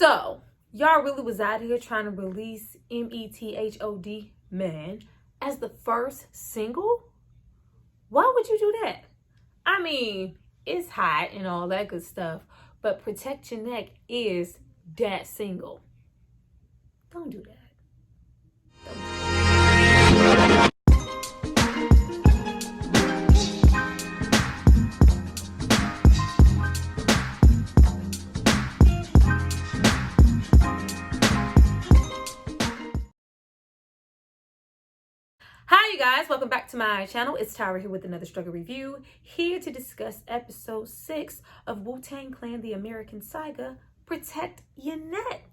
So, y'all really was out here trying to release Method Man as the first single? Why would you do that? I mean, it's hot and all that good stuff, but Protect Your Neck is that single. Don't do that. Hi you guys, welcome back to my channel. It's Tyra here with another struggle review, here to discuss episode 6 of Wu-Tang Clan The American Saga, Protect Your Neck.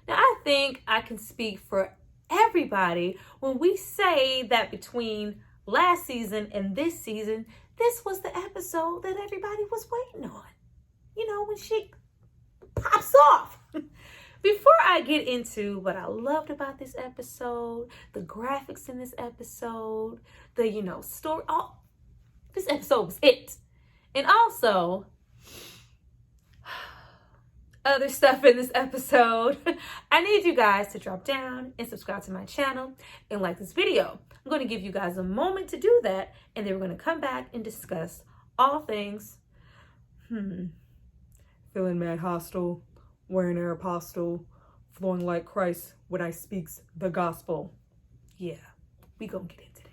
Now I think I can speak for everybody when we say that between last season and this season, this was the episode that everybody was waiting on. You know, when she pops off. Before I get into what I loved about this episode, the graphics in this episode, the, story, this episode was it. And also, other stuff in this episode, I need you guys to drop down and subscribe to my channel and like this video. I'm going to give you guys a moment to do that, and then we're going to come back and discuss all things, feeling mad hostile, wearing an apostle, flowing like Christ when I speaks the gospel. Yeah, we gonna get into that.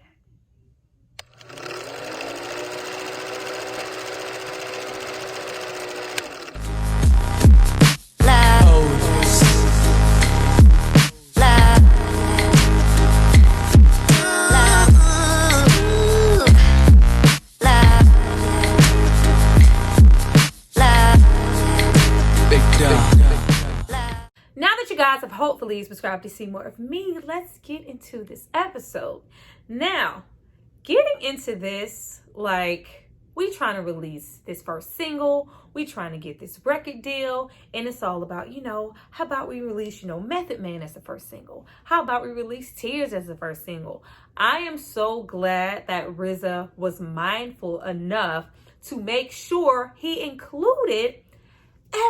Now that you guys have hopefully subscribed to see more of me, let's get into this episode. Now, getting into this, we trying to release this first single, we trying to get this record deal, and it's all about, how about we release, Method Man as the first single? How about we release Tears as the first single? I am so glad that RZA was mindful enough to make sure he included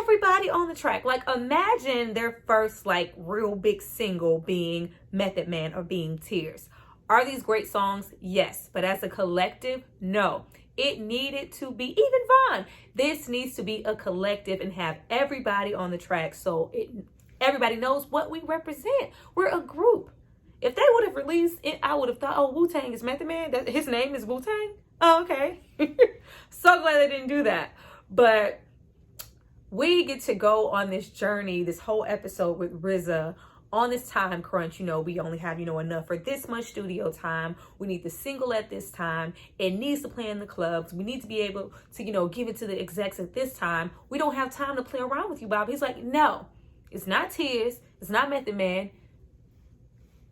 everybody on the track. Imagine their first real big single being Method Man or being Tears. Are these great songs? Yes. But as a collective, no. It needed to be, even Vaughn, this needs to be a collective and have everybody on the track so everybody knows what we represent. We're a group. If they would have released it, I would have thought, oh, Wu-Tang is Method Man. His name is Wu-Tang? Oh, okay. So glad they didn't do that. But we get to go on this journey, this whole episode with RZA on this time crunch. We only have, enough for this much studio time. We need the single at this time. It needs to play in the clubs. We need to be able to, give it to the execs at this time. We don't have time to play around with you, Bob. He's like, no, it's not Tears. It's not Method Man.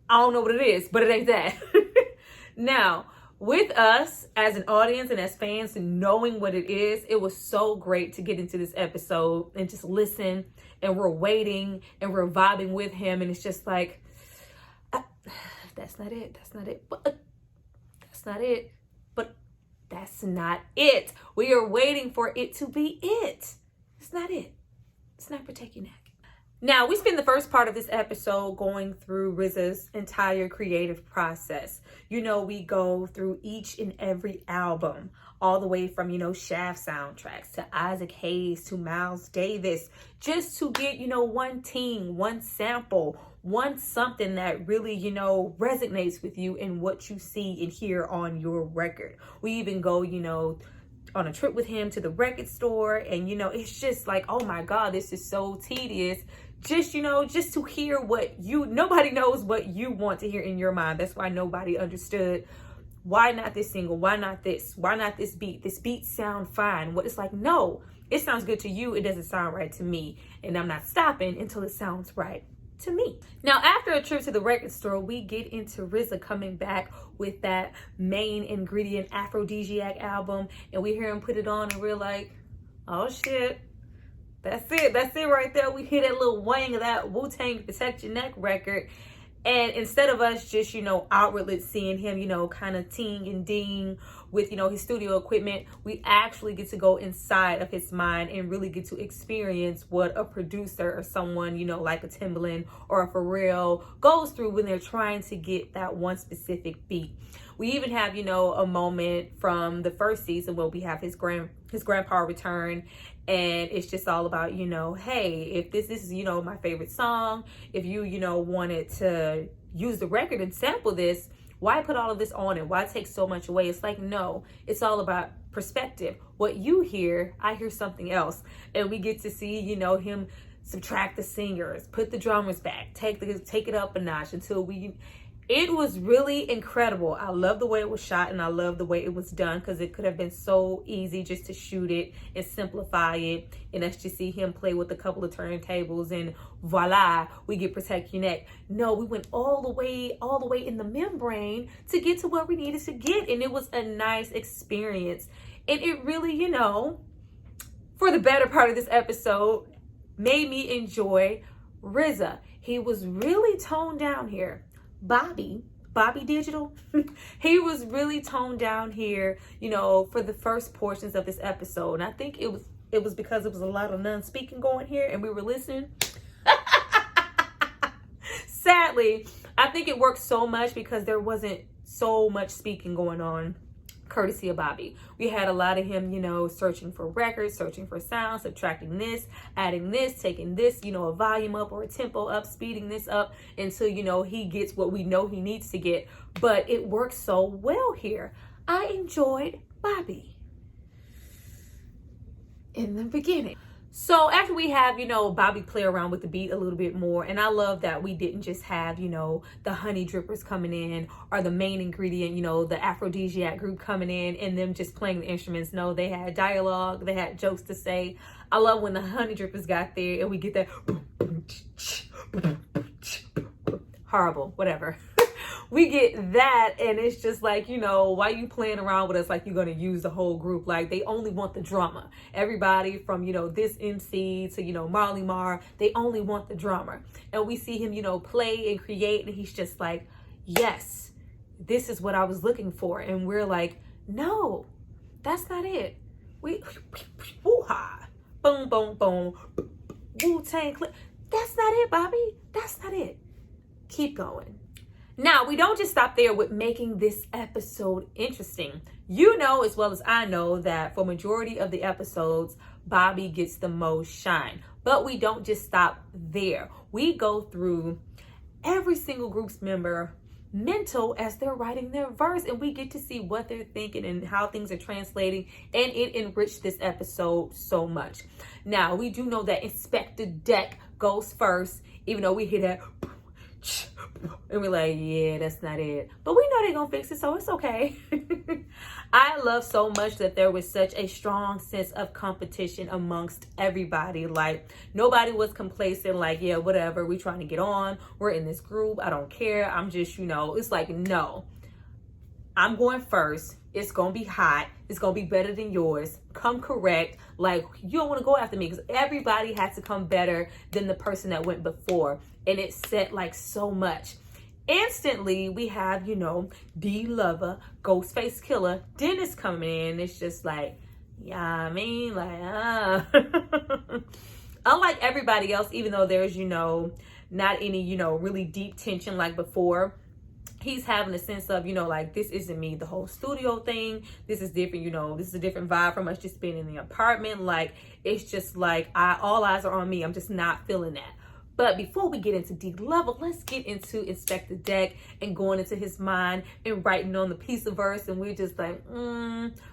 I don't know what it is, but it ain't that. Now, with us as an audience and as fans and knowing what it is, it was so great to get into this episode and just listen, and we're waiting and we're vibing with him, and it's just that's not it, but that's not it, but that's not it. We are waiting for it to be it. It's not it. It's not Protect Your Neck. Now, we spend the first part of this episode going through RZA's entire creative process. We go through each and every album, all the way from, Shaft soundtracks to Isaac Hayes to Miles Davis, just to get, one team, one sample, one something that really, resonates with you in what you see and hear on your record. We even go, on a trip with him to the record store, and it's just oh my God, this is so tedious. Just just to hear what nobody knows what you want to hear in your mind. That's why nobody understood why not this single, why not this beat. This beat sound fine. What it's no, it sounds good to you, it doesn't sound right to me, and I'm not stopping until it sounds right to me. Now, after a trip to the record store, we get into RZA coming back with that main ingredient aphrodisiac album, and we hear him put it on, and we're like, oh shit, that's it right there. We hear that little wang of that Wu-Tang Protect Your Neck record, And instead of us just, outwardly seeing him, kind of ting and ding with, his studio equipment, we actually get to go inside of his mind and really get to experience what a producer or someone, like a Timbaland or a Pharrell goes through when they're trying to get that one specific beat. We even have, a moment from the first season where we have his grandpa return, and it's just all about, hey, if this is, my favorite song, if you, wanted to use the record and sample this, why put all of this on it? Why take so much away? It's like, no, it's all about perspective. What you hear, I hear something else. And we get to see, him subtract the singers, put the drummers back, take it up a notch until it was really incredible. I love the way it was shot, and I love the way it was done, because it could have been so easy just to shoot it and simplify it, and us just see him play with a couple of turntables and voila, we get Protect Your Neck. No, we went all the way in the membrane to get to where we needed to get, and it was a nice experience. And it really, for the better part of this episode, made me enjoy RZA. He was really toned down here. Bobby Digital, he was really toned down here, for the first portions of this episode. And I think it was because it was a lot of non-speaking going here and we were listening. Sadly, I think it worked so much because there wasn't so much speaking going on, courtesy of Bobby. We had a lot of him, searching for records, searching for sounds, subtracting this, adding this, taking this, a volume up or a tempo up, speeding this up until, he gets what we know he needs to get. But it works so well here. I enjoyed Bobby in the beginning. So after we have, Bobby play around with the beat a little bit more, and I love that we didn't just have, the honey drippers coming in or the main ingredient, the aphrodisiac group coming in and them just playing the instruments. No, they had dialogue, they had jokes to say. I love when the honey drippers got there and we get that horrible, whatever. We get that, and it's just like, why you playing around with us like you're going to use the whole group? Like, they only want the drama. Everybody from, this MC to, Marley Marl, they only want the drummer. And we see him, play and create, and he's just like, yes, this is what I was looking for. And we're like, no, that's not it. Woo-ha, boom, boom, boom, Wu-Tang, that's not it, Bobby. That's not it. Keep going. Now, we don't just stop there with making this episode interesting. You know as well as I know that for majority of the episodes, Bobby gets the most shine. But we don't just stop there. We go through every single group's member mental as they're writing their verse, and we get to see what they're thinking and how things are translating, and it enriched this episode so much. Now, we do know that Inspector Deck goes first, even though we hear that and we're like, yeah, that's not it. But we know they're going to fix it, so it's okay. I love so much that there was such a strong sense of competition amongst everybody. Like, nobody was complacent, like, yeah, whatever, we trying to get on. We're in this group. I don't care. I'm just, it's like, no. I'm going first. It's going to be hot. It's going to be better than yours. Come correct. Like, you don't want to go after me, because everybody had to come better than the person that went before. And it said like so much. Instantly, we have, D Lover, Ghostface Killer, Dennis coming in. It's just like, yeah, I mean, like, unlike everybody else, even though there's, not any, really deep tension like before, he's having a sense of, like, this isn't me, the whole studio thing. This is different, this is a different vibe from us just being in the apartment. Like, it's just like, all eyes are on me. I'm just not feeling that. But before we get into D Lover, let's get into Inspector Deck and going into his mind and writing on the piece of verse. And we're just like,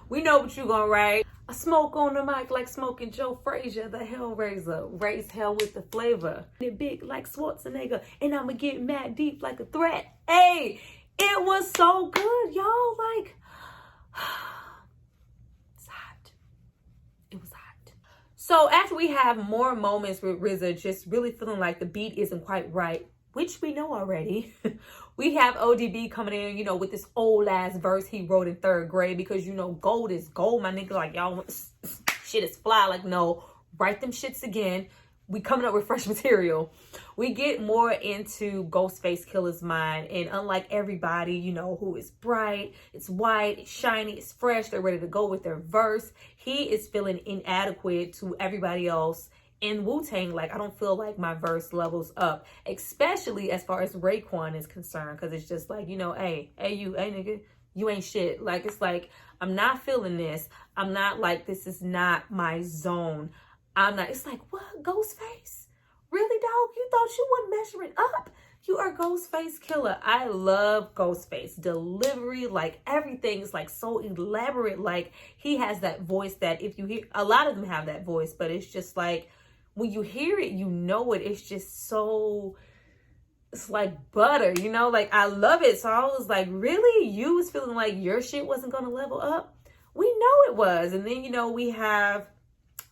we know what you're going to write. I smoke on the mic like smoking Joe Frazier, the Hellraiser. Raise hell with the flavor. It big like Schwarzenegger. And I'm going to get mad deep like a threat. Hey, it was so good, y'all. Like, it's hot. It was hot. So after we have more moments with RZA just really feeling like the beat isn't quite right, which we know already, we have ODB coming in, with this old ass verse he wrote in 3rd grade, because, gold is gold, my nigga. Like, y'all, shit is fly. Like, no, write them shits again. we coming up with fresh material. We get more into Ghostface Killer's mind, and unlike everybody, you know, who is bright, it's white, it's shiny, it's fresh, they're ready to go with their verse, he is feeling inadequate to everybody else in Wu-Tang. Like, I don't feel like my verse levels up, especially as far as Raekwon is concerned, because it's just like, you know, hey nigga, you ain't shit. Like, it's like, I'm not feeling this. I'm not, like, this is not my zone. I'm not. It's like, what, Ghostface? Really, dog? You thought you weren't measuring up? You are Ghostface Killer. I love Ghostface. Delivery, like, everything is, like, so elaborate. Like, he has that voice that if you hear, a lot of them have that voice, but it's just like, when you hear it, you know it. It's just so, it's like butter, you know? Like, I love it. So I was like, really? You was feeling like your shit wasn't going to level up? We know it was. And then, you know, we have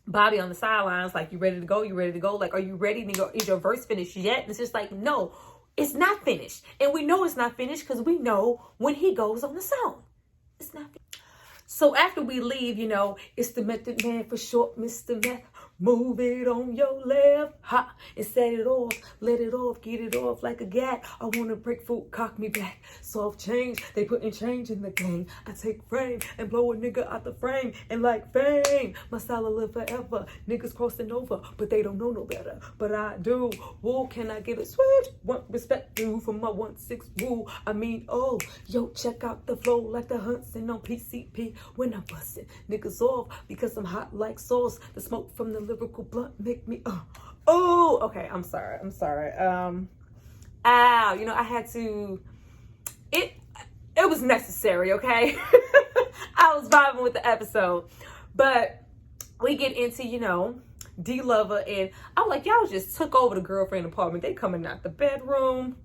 Bobby on the sidelines, like, you ready to go? You ready to go? Like, are you ready to go? Is your verse finished yet? And it's just like, no, it's not finished. And we know it's not finished because we know when he goes on the song. It's not finished. So after we leave, you know, it's the Method Man for short, Mr. Meth. Move it on your left, ha, and set it off, let it off, get it off like a gat. I want to break foot, cock me back. Soft change, they putting change in the game. I take frame and blow a nigga out the frame. And like fame, my style will live forever. Niggas crossing over, but they don't know no better. But I do. Whoa, can I get a switch? Want respect due from my 1-6 rule. I mean, oh, yo, check out the flow like the Huntsman on PCP. When I'm busting niggas off because I'm hot like sauce. The smoke from the lyrical blunt make me oh, okay, I'm sorry. You know, I had to, it was necessary, okay? I was vibing with the episode, but we get into, you know, D-Lover, and I'm like, y'all just took over the girlfriend apartment. They coming out the bedroom.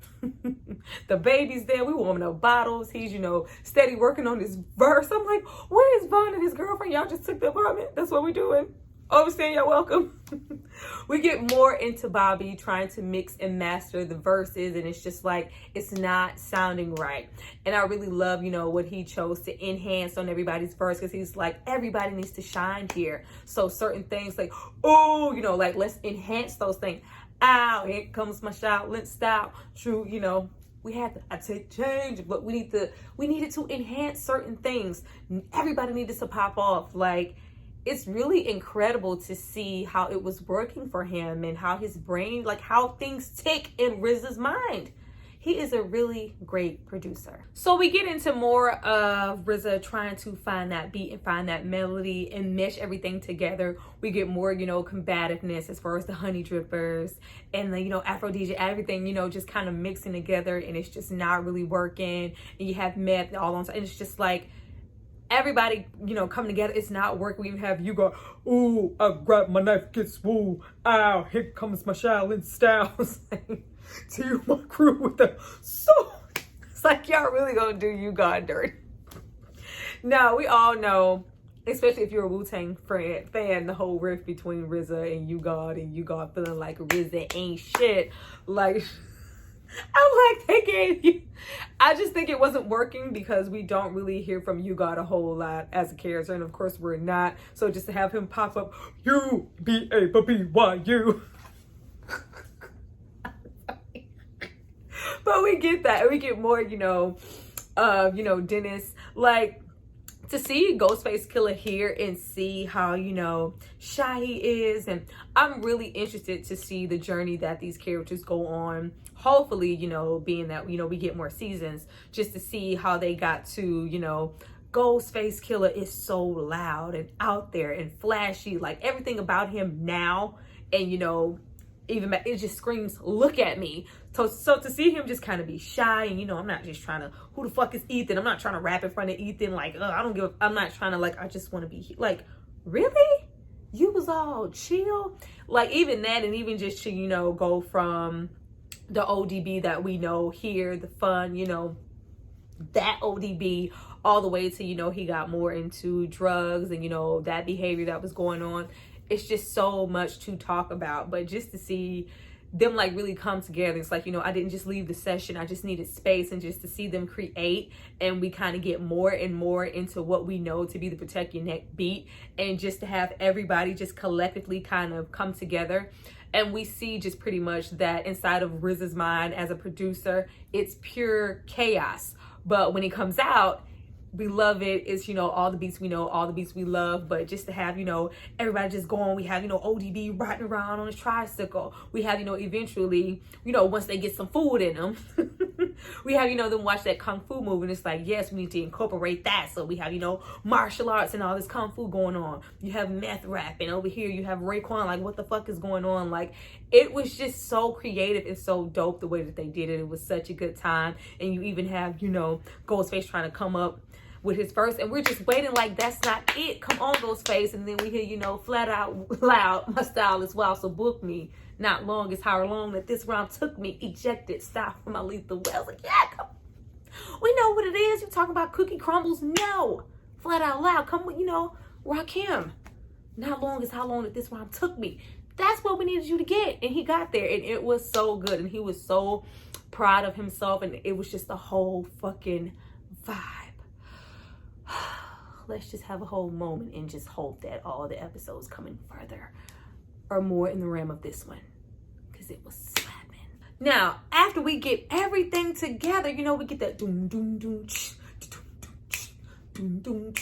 The baby's there. We warming up bottles. He's, you know, steady working on his verse. I'm like, where is Vaughn and his girlfriend? Y'all just took the apartment. That's what we doing. Overstand, you're welcome. We get more into Bobby trying to mix and master the verses, and it's just like, it's not sounding right. And I really love, you know, what he chose to enhance on everybody's verse, because he's like, everybody needs to shine here. So certain things like, oh, you know, like, let's enhance those things. Ow, here comes my Shaolin style. True, you know, we had to, I take change, but we needed to enhance certain things. Everybody needed to pop off. Like, it's really incredible to see how it was working for him and how his brain, like, how things tick in RZA's mind. He is a really great producer. So we get into more of RZA trying to find that beat and find that melody and mesh everything together. We get more, you know, combativeness as far as the honey drippers and the, you know, Aphrodisia, everything, you know, just kind of mixing together, and it's just not really working. And you have meth all on, and it's just like, everybody, you know, coming together, it's not working. We even have you go, ooh, I grab my knife, get swole. Ow, here comes my Shaolin style. To you, my crew with the it's like, y'all really gonna do you God dirty. Now, we all know, especially if you're a Wu-Tang fan, the whole rift between RZA and you God, and you God feeling like RZA ain't shit. Like, I'm like, they gave you. I just think it wasn't working because we don't really hear from You God a whole lot as a character, and of course we're not. So just to have him pop up, you B-A-B-Y-U. But we get that. We get more, you know, Dennis, like, to see Ghostface Killer here and see how, you know, shy he is. And I'm really interested to see the journey that these characters go on. Hopefully, you know, being that, you know, we get more seasons, just to see how they got to, you know, Ghostface Killer is so loud and out there and flashy, like everything about him now. And, you know, even it just screams, look at me. So to see him just kind of be shy, and, you know, I'm not just trying to, who the fuck is Ethan? I'm not trying to rap in front of Ethan. Like, I'm not trying to, like, I just want to be, like, really? You was all chill? Like, even that, and even just to, you know, go from the ODB that we know here, the fun, you know, that ODB, all the way to, you know, he got more into drugs and, you know, that behavior that was going on. It's just so much to talk about. But just to see them, like, really come together, it's like, you know, I didn't just leave the session, I just needed space, and just to see them create, and we kind of get more and more into what we know to be the Protect Your Neck beat, and just to have everybody just collectively kind of come together. And we see just pretty much that inside of RZA's mind as a producer, it's pure chaos. But when he comes out, we love it. It's, you know, all the beats we know, all the beats we love. But just to have, you know, everybody just going, we have, you know, ODB riding around on his tricycle. We have, you know, eventually, you know, once they get some food in them, we have, you know, them watch that Kung Fu movie. And it's like, yes, we need to incorporate that. So we have, you know, martial arts and all this Kung Fu going on. You have meth rapping over here. You have Raekwon. Like, what the fuck is going on? Like, it was just so creative and so dope the way that they did it. It was such a good time. And you even have, you know, Ghostface trying to come up with his verse, and we're just waiting like that's not it. Come on, Ghostface. And then we hear, you know, flat out loud, my style is wild, so book me. Not long is how long that this round took me. Ejected style from my lethal well. Like, yeah, come. We know what it is. You talking about cookie crumbles? No. Flat out loud. Come with, you know, Rakim. Not long is how long that this round took me. That's what we needed you to get. And he got there, and it was so good. And he was so proud of himself, and it was just a whole fucking vibe. Let's just have a whole moment and just hope that all the episodes coming further are more in the realm of this one, because it was slapping. Now, after we get everything together, you know, we get that doom doom doom doom doom,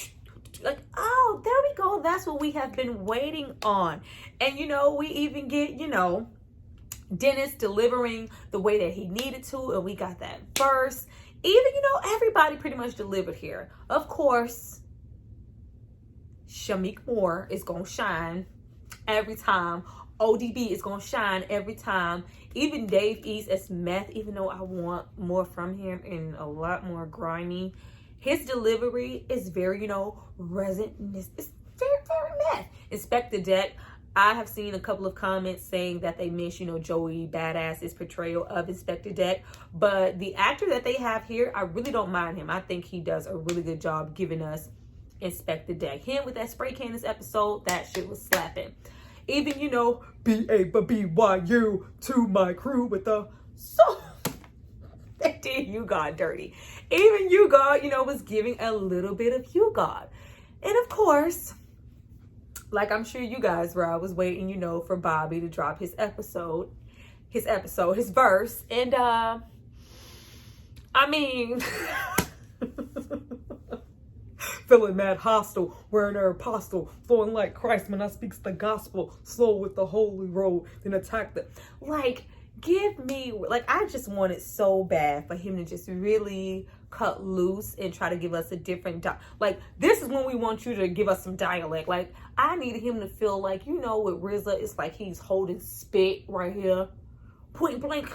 like, oh, there we go. That's what we have been waiting on. And you know, we even get, you know, Dennis delivering the way that he needed to, and we got that verse. Even, you know, everybody pretty much delivered here. Of course, Shamik Moore is going to shine every time. ODB is going to shine every time. Even Dave East as Meth, even though I want more from him and a lot more grimy, his delivery is very, you know, resonant. It's very, very Meth. Inspector Deck, I have seen a couple of comments saying that they miss, you know, Joey Badass's portrayal of Inspector Deck. But the actor that they have here, I really don't mind him. I think he does a really good job giving us Inspector Deck. Him with that spray can this episode, that shit was slapping. Even, you know, BABYU to my crew with the so they did You God dirty. Even You God, you know, was giving a little bit of You God. And of course, like I'm sure you guys were, I was waiting, you know, for Bobby to drop his verse. And I mean, feeling mad hostile, wearing her apostle, flowing like Christ when I speaks the gospel, slow with the holy road, then attack the, like, give me, like, I just wanted so bad for him to just really cut loose and try to give us a different, like, this is when we want you to give us some dialect. Like, I needed him to feel like, you know, with RZA, it's like he's holding spit right here, point blank,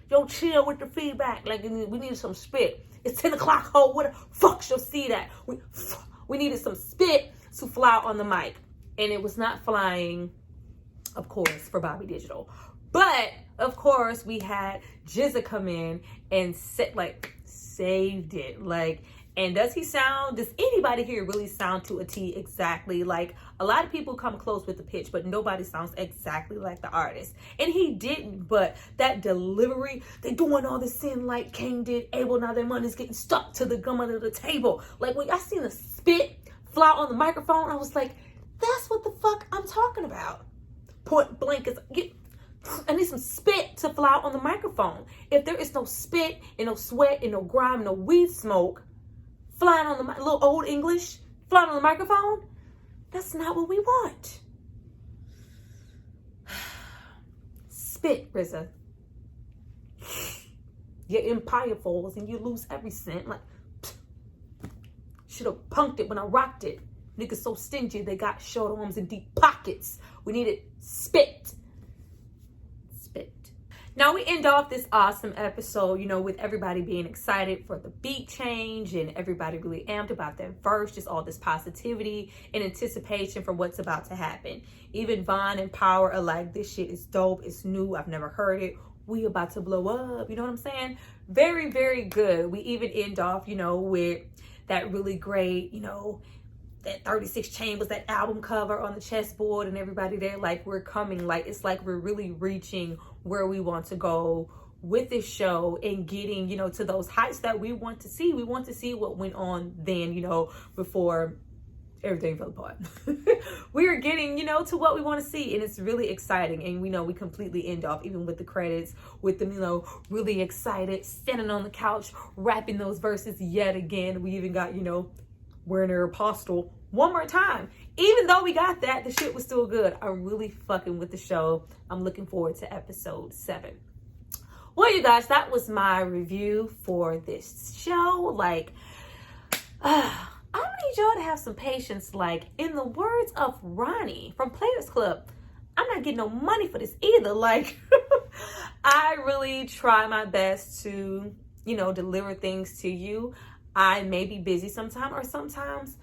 yo, chill with the feedback, like, we needed some spit. It's 10 o'clock, ho, what the fuck she'll see that? We needed some spit to fly on the mic. And it was not flying, of course, for Bobby Digital. But, of course, we had Jizza come in and saved it. Like, and does anybody here really sound to a T exactly? Like, a lot of people come close with the pitch, but nobody sounds exactly like the artist. And he didn't, but that delivery, they doing all this sin like King did. Abel, now their money's getting stuck to the gum under the table. Like, when I seen a spit fly on the microphone, I was like, that's what the fuck I'm talking about. Point blank, I need some spit to fly on the microphone. If there is no spit and no sweat and no grime and no weed smoke flying on the little old English flying on the microphone, that's not what we want. Spit, RZA. Your empire falls and you lose every cent. Like, should have punked it when I rocked it. Niggas so stingy they got short arms and deep pockets. We needed spit. Now we end off this awesome episode, you know, with everybody being excited for the beat change and everybody really amped about that verse, just all this positivity and anticipation for what's about to happen. Even Von and Power are like, this shit is dope, it's new, I've never heard it, we about to blow up, you know what I'm saying? Very, very good. We even end off, you know, with that really great, you know, that 36 Chambers, that album cover on the chessboard and everybody there, like, we're coming, like, it's like we're really reaching where we want to go with this show and getting, you know, to those heights that we want to see. We want to see what went on then, you know, before everything fell apart. We are getting, to what we want to see, and it's really exciting. And we know we completely end off, even with the credits, with them, really excited, standing on the couch, rapping those verses yet again. We even got, wearing their apostle one more time. Even though we got that, the shit was still good. I'm really fucking with the show. I'm looking forward to episode 7. Well, you guys, that was my review for this show. I need y'all to have some patience. In the words of Ronnie from Players Club, I'm not getting no money for this either. I really try my best to, deliver things to you. I may be busy sometimes, or sometimes,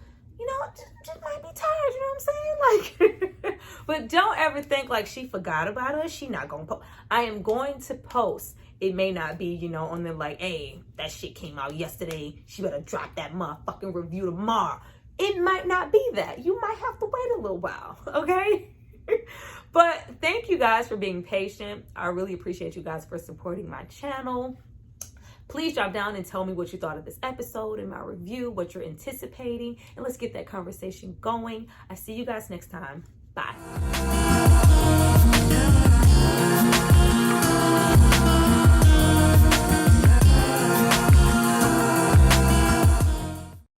just might be tired, you know what I'm saying? But don't ever think she forgot about us. She not gonna post. I am going to post. It may not be, on them hey, that shit came out yesterday. She better drop that motherfucking review tomorrow. It might not be that. You might have to wait a little while, okay? But thank you guys for being patient. I really appreciate you guys for supporting my channel. Please drop down and tell me what you thought of this episode and my review, what you're anticipating, and let's get that conversation going. I see you guys next time. Bye.